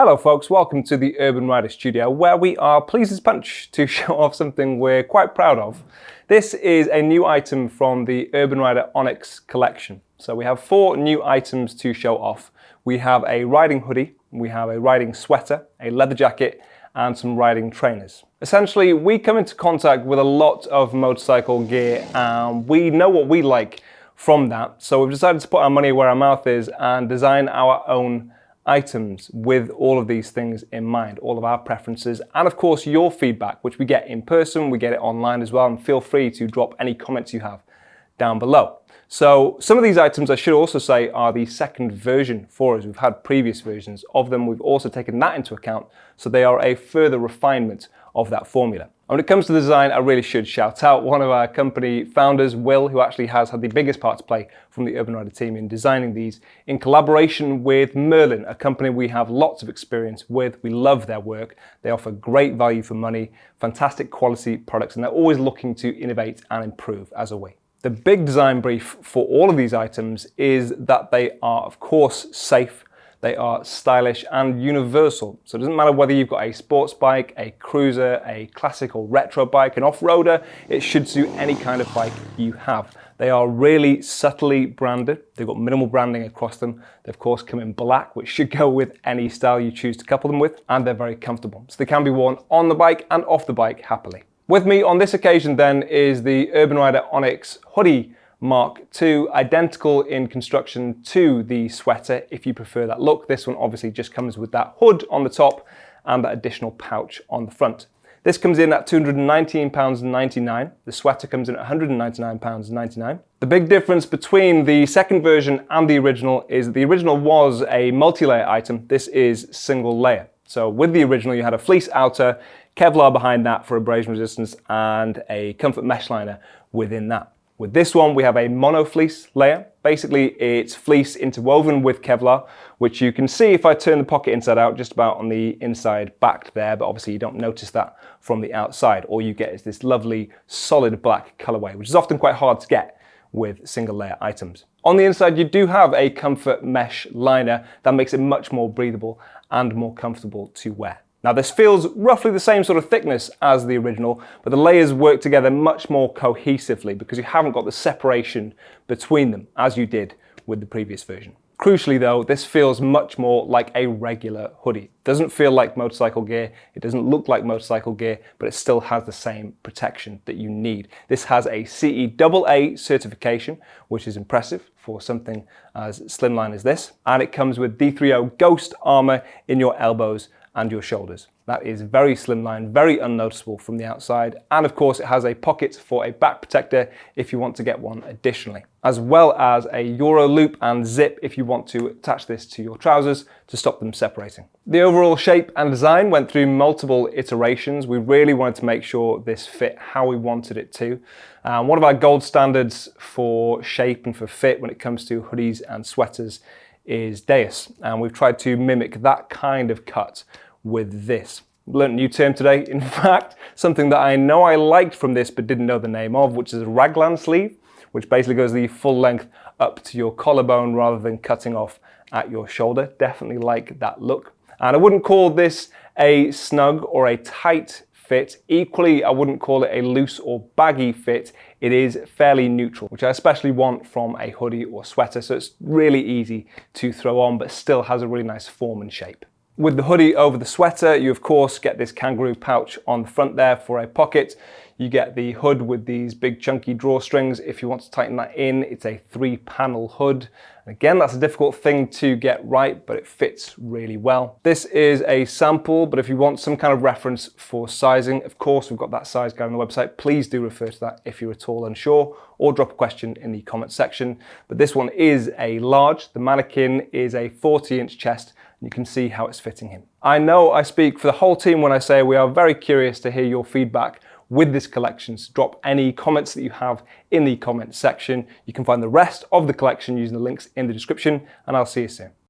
Hello folks, welcome to the Urban Rider studio where we are pleased as punch to show off something we're quite proud of. This is a new item from the Urban Rider Onyx Collection. So we have 4 new items to show off. We have a riding hoodie, we have a riding sweater, a leather jacket and some riding trainers. Essentially we come into contact with a lot of motorcycle gear and we know what we like from that. So we've decided to put our money where our mouth is and design our own items with all of these things in mind, all of our preferences, and of course your feedback, which we get in person, we get it online as well, and feel free to drop any comments you have down below. So some of these items, I should also say, are the second version for us. We've had previous versions of them. We've also taken that into account, so they are a further refinement of that formula. And when it comes to the design, I really should shout out one of our company founders, Will, who actually has had the biggest part to play from the Urban Rider team in designing these in collaboration with Merlin, a company we have lots of experience with. We love their work. They offer great value for money, fantastic quality products, and they're always looking to innovate and improve as a way. The big design brief for all of these items is that they are, of course, safe, they are stylish and universal. So it doesn't matter whether you've got a sports bike, a cruiser, a classic or retro bike, an off-roader, it should suit any kind of bike you have. They are really subtly branded. They've got minimal branding across them. They of course come in black, which should go with any style you choose to couple them with, and they're very comfortable. So they can be worn on the bike and off the bike happily. With me on this occasion then is the Urban Rider Onyx Hoodie Mark II, identical in construction to the sweater if you prefer that look. This one obviously just comes with that hood on the top and that additional pouch on the front. This comes in at £219.99. The sweater comes in at £199.99. The big difference between the second version and the original is that the original was a multi-layer item. This is single layer. So with the original you had a fleece outer, Kevlar behind that for abrasion resistance, and a comfort mesh liner within that. With this one, we have a mono fleece layer. Basically, it's fleece interwoven with Kevlar, which you can see if I turn the pocket inside out, just about on the inside back there, but obviously you don't notice that from the outside. All you get is this lovely solid black colorway, which is often quite hard to get with single layer items. On the inside, you do have a comfort mesh liner that makes it much more breathable and more comfortable to wear. Now this feels roughly the same sort of thickness as the original, but the layers work together much more cohesively because you haven't got the separation between them as you did with the previous version. Crucially though, this feels much more like a regular hoodie. It doesn't feel like motorcycle gear, it doesn't look like motorcycle gear, but it still has the same protection that you need. This has a CE AA certification, which is impressive for something as slimline as this. And it comes with D3O Ghost armor in your elbows and your shoulders. That is very slimline, very unnoticeable from the outside. And of course it has a pocket for a back protector if you want to get one additionally, as well as a Euro loop and zip if you want to attach this to your trousers to stop them separating. The overall shape and design went through multiple iterations. We really wanted to make sure this fit how we wanted it to. One of our gold standards for shape and for fit when it comes to hoodies and sweaters is dais, and we've tried to mimic that kind of cut with this. Learned a new term today, in fact, something that I know I liked from this but didn't know the name of, which is a raglan sleeve, which basically goes the full length up to your collarbone rather than cutting off at your shoulder. Definitely like that look. And I wouldn't call this a snug or a tight fit. Equally, I wouldn't call it a loose or baggy fit. It is fairly neutral, which I especially want from a hoodie or sweater, so it's really easy to throw on, but still has a really nice form and shape. With the hoodie over the sweater, you of course get this kangaroo pouch on the front there for a pocket. You get the hood with these big chunky drawstrings. If you want to tighten that in, it's a 3-panel hood. And again, that's a difficult thing to get right, but it fits really well. This is a sample, but if you want some kind of reference for sizing, of course, we've got that size guide on the website. Please do refer to that if you're at all unsure, or drop a question in the comment section. But this one is a large. The mannequin is a 40-inch chest. You can see how it's fitting him. I know I speak for the whole team when I say we are very curious to hear your feedback with this collection. So drop any comments that you have in the comment section. You can find the rest of the collection using the links in the description, and I'll see you soon.